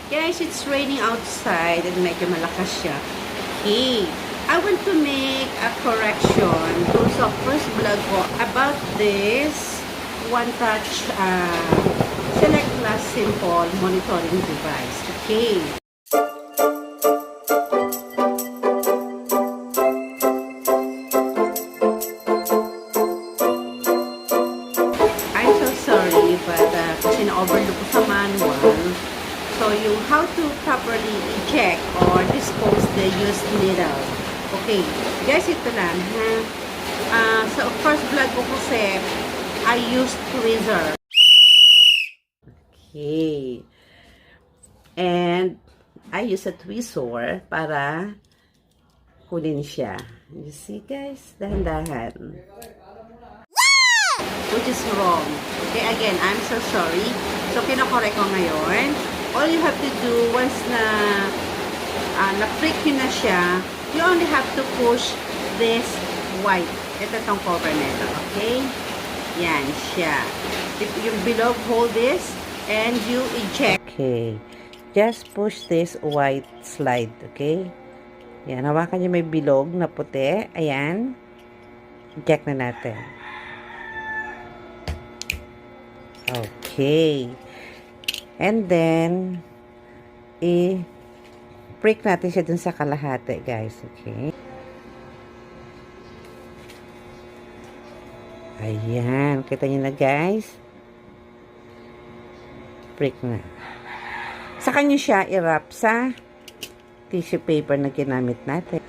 Guys, it's raining outside and medyo malakas siya. Okay. I want to make a correction dun sa first vlog ko about this OneTouch Select Plus Simple Monitoring Device. Okay. I'm so sorry, but kasi na-overlook ko sa manual. So, yung how to properly eject or dispose the used needle. Okay, guys, ito lang, ha? Sa first vlog ko kasi, I used tweezer. Okay. And, I use a tweezer para kunin siya. You see, guys? Dahan-dahan. Which is wrong. Okay, again, I'm so sorry. So, kinokorek ko ngayon. All you have to do, once na na-prick yun na siya, you only have to push this white. Ito tong cover nito, okay? Yan siya. If yung below, hold this, and you eject. Okay. Just push this white slide, okay? Yan, hawakan nyo may bilog na puti. Ayan. Eject na natin. Okay. And then, i-prick natin siya dun sa kalahati, guys. Okay? Ayan. Kita nyo na, guys. Prick na. Saka nyo siya i-wrap sa tissue paper na ginamit natin.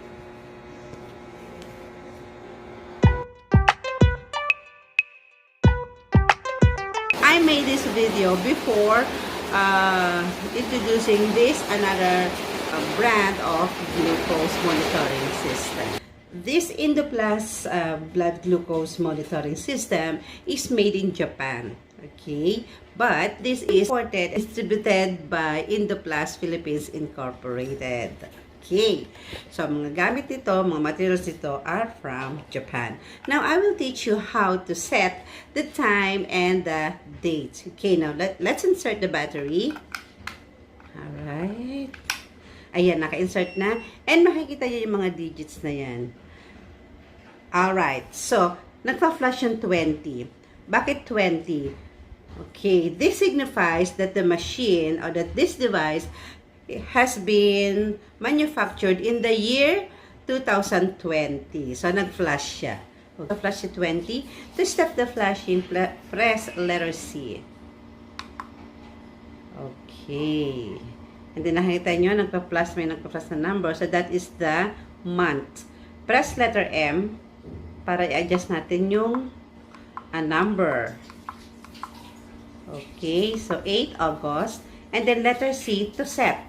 I made this video before introducing this another brand of glucose monitoring system. This Indoplas blood glucose monitoring system is made in Japan. Okay, but this is imported, distributed by Indoplas Philippines Incorporated. Okay, so mga gamit nito, mga materials nito are from Japan. Now, I will teach you how to set the time and the date. Okay, now let's insert the battery. Alright. Ayan, naka-insert na. And makikita nyo yung mga digits na yan. Alright, so, nagpa-flash yung 20. Bakit 20? Okay, this signifies that the machine or that this device has been manufactured in the year 2020. So, nag-flash siya. Okay, flash siya 20. To stop the flashing, press letter C. Okay. And then, nakita nyo, nagpa-plus, may nagpa-plus na number. So, that is the month. Press letter M para i-adjust natin yung number. Okay. So, 8 August. And then, letter C to set.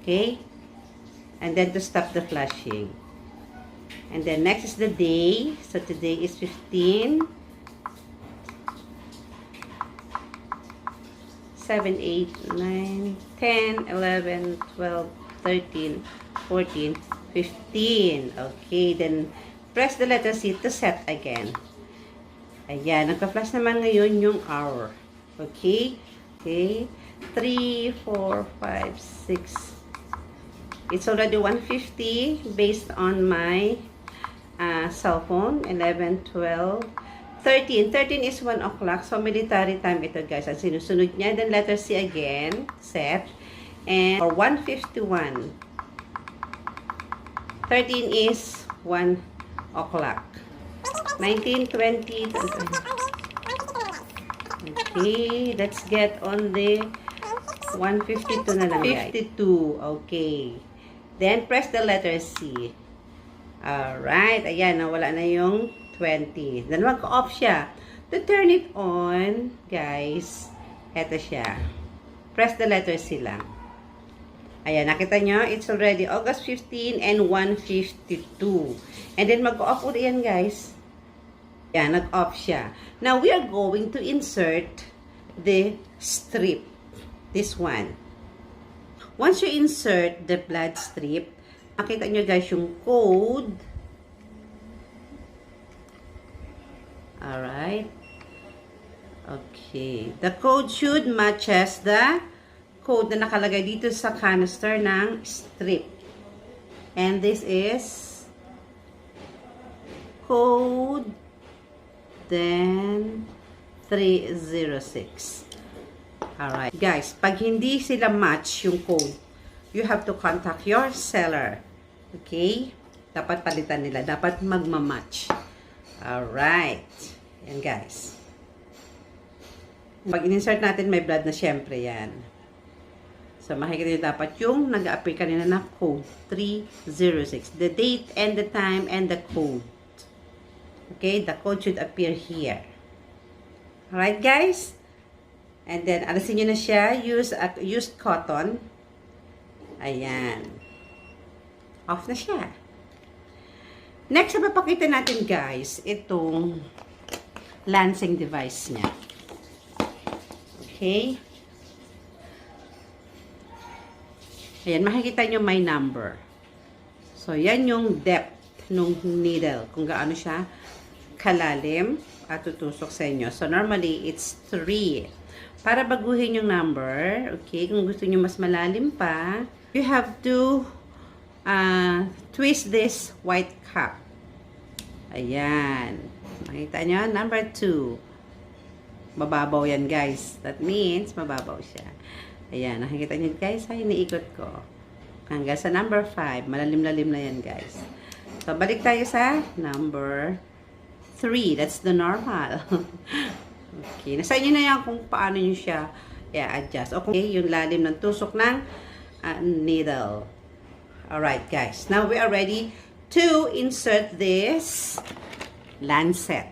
Okay? And then to stop the flashing. And then next is the day. So today is 15. 7, 8, 9, 10, 11, 12, 13, 14, 15. Okay, then press the letter C to set again. Ayan, nagpa-flash naman ngayon yung hour. Okay? Okay. 3, 4, 5, 6. It's already 1:50 based on my cell phone. 11, 12, 13. 13 is 1 o'clock. So, military time ito, guys. Ang sinusunod niya. Then, letter C again. Set. And for 1:51. 13 is 1 o'clock. 19, 20. Okay. Let's get on the 152 na lang, guys. 52. Okay. Then, press the letter C. Alright. Ayan, nawala na yung 20. Then, mag-off siya. To turn it on, guys, eto siya. Press the letter C lang. Ayan, nakita nyo? It's already August 15 and 1:52. And then, mag-off ulit yan, guys. Ayan, nag-off siya. Now, we are going to insert the strip. This one. Once you insert the blood strip, makita nyo guys yung code. Alright. Okay. The code should matches the code na nakalagay dito sa canister ng strip. And this is code, then 306. Alright, guys, pag hindi sila match yung code, you have to contact your seller. Okay? Dapat palitan nila. Dapat magmamatch. Alright. Yan, guys. Pag in-insert natin, may blood na syempre yan. So, makikita nyo dapat yung nag-appear kanina na code 306. The date and the time and the code. Okay? The code should appear here. Alright, guys? And then, alasin nyo na siya. Use used cotton. Ayan. Off na siya. Next, mapapakita natin, guys, itong lancing device niya. Okay? Ayan, makikita nyo may number. So, yan yung depth ng needle. Kung gaano siya kalalim at tutusok sa inyo. So, normally, it's 3. Para baguhin yung number, okay, kung gusto nyo mas malalim pa, you have to twist this white cap. Ayan. Makita nyo? Number 2. Mababaw yan, guys. That means, mababaw siya. Ayan. Nakikita nyo, guys? Ay, iniikot ko. Hanggang sa number 5. Malalim-lalim na yan, guys. So, balik tayo sa number 3. That's the normal. Okay. Nasa inyo na yan kung paano nyo siya i-adjust. Okay. Yung lalim ng tusok ng needle. Alright, guys. Now, we are ready to insert this lancet.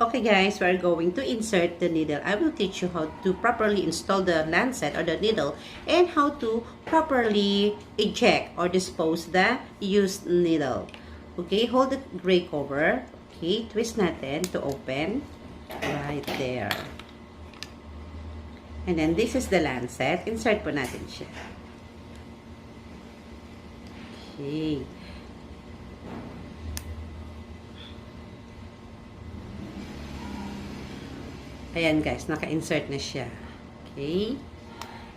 Okay, guys. We are going to insert the needle. I will teach you how to properly install the lancet or the needle and how to properly eject or dispose the used needle. Okay. Hold the gray cover. Okay. Twist natin to open. Right there. And then, this is the lancet. Insert po natin siya. Okay. Ayan, guys. Naka-insert na siya. Okay.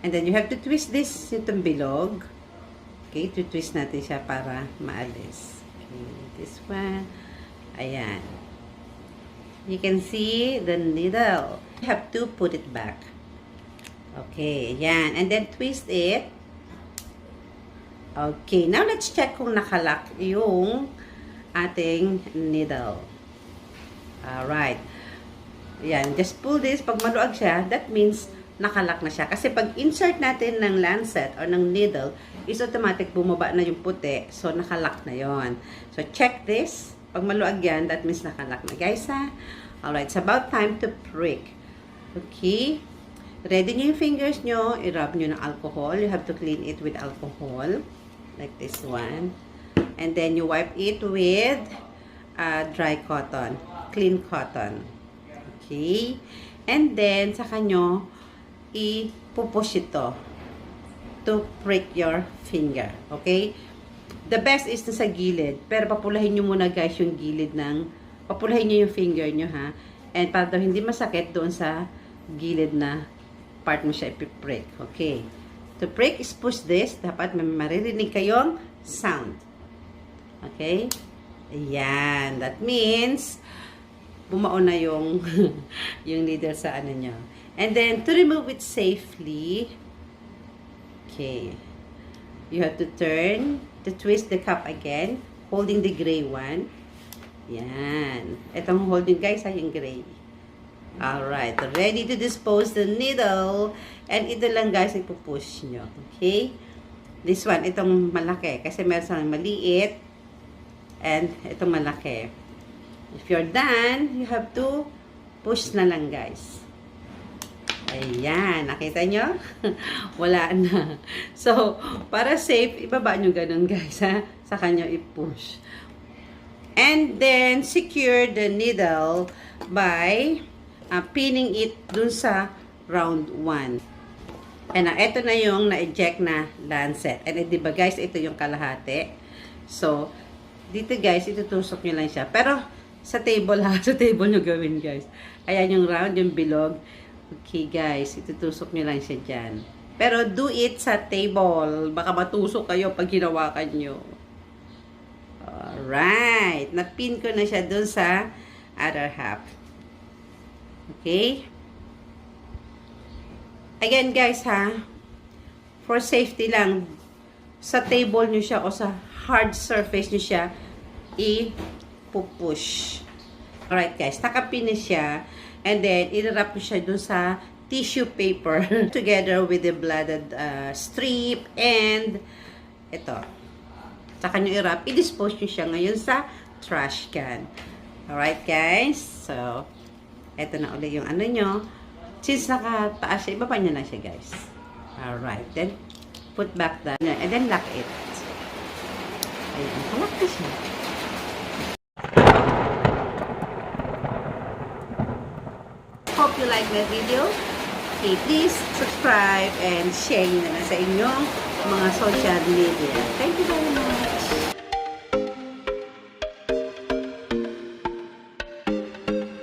And then, you have to twist this itong bilog. Okay. To-twist natin siya para maalis. Okay. This one. Ayan. You can see the needle. You have to put it back. Okay, ayan. And then twist it. Okay, now let's check kung nakalock yung ating needle. Alright. Ayan, just pull this. Pag maluag siya, that means nakalock na siya. Kasi pag insert natin ng lancet or ng needle, is automatic bumaba na yung puti. So, nakalock na yon. So, check this. Pag maluag yan, that means nakalock na. Guys, ha? Alright, it's about time to prick. Okay? Ready nyo yung fingers nyo. I-rub nyo ng alcohol. You have to clean it with alcohol. Like this one. And then, you wipe it with dry cotton. Clean cotton. Okay? And then, saka nyo, ipupush ito to prick your finger. Okay? The best is sa gilid. Pero papulahin nyo muna, guys, yung gilid ng... Papulahin nyo yung finger nyo, ha? And para daw hindi masakit doon sa gilid na part mo siya ipiprick. Okay. To prick is push this. Dapat may maririnig kayong sound. Okay? Ayan. That means, bumao na yung, yung needle sa ano nyo. And then, to remove it safely, okay, you have to turn, to twist the cup again, holding the gray one. Yan. Itong holding, guys, ay yung gray. Alright. Ready to dispose the needle. And ito lang, guys, ipupush nyo. Okay? This one, itong malaki. Kasi meron sa maliit. And itong malaki. If you're done, you have to push na lang, guys. Ayan. Nakita nyo? Wala na. So, para safe, ibaba nyo ganun, guys, ha? Saka nyo i-push. And then, secure the needle by pinning it dun sa round 1. And ito na yung na-eject na lancet. And diba, guys, ito yung kalahati. So, dito, guys, itutusok nyo lang siya. Pero, sa table, ha? Sa table nyo gawin, guys. Ayan yung round, yung bilog. Okay, guys, itutusok nyo lang siya dyan. Pero do it sa table. Baka matusok kayo pag hinawakan nyo. Alright. Napin ko na siya dun sa other half. Okay? Again guys ha, for safety lang, sa table nyo siya o sa hard surface nyo siya, i-push. Alright guys, takapin na siya, and then, i-wrap nyo siya dun sa tissue paper together with the blooded strip, and ito. Saka nyo i-wrap, i-dispose nyo siya ngayon sa trash can. Alright guys, so, ito na ulit yung ano nyo. Since nakataas siya, ibaba nyo na siya guys. Alright, then, put back that, and then lock it. Ayan, lock na siya. Hope you like my video. Okay, please subscribe and share nyo na sa inyong mga social media. Thank you very much.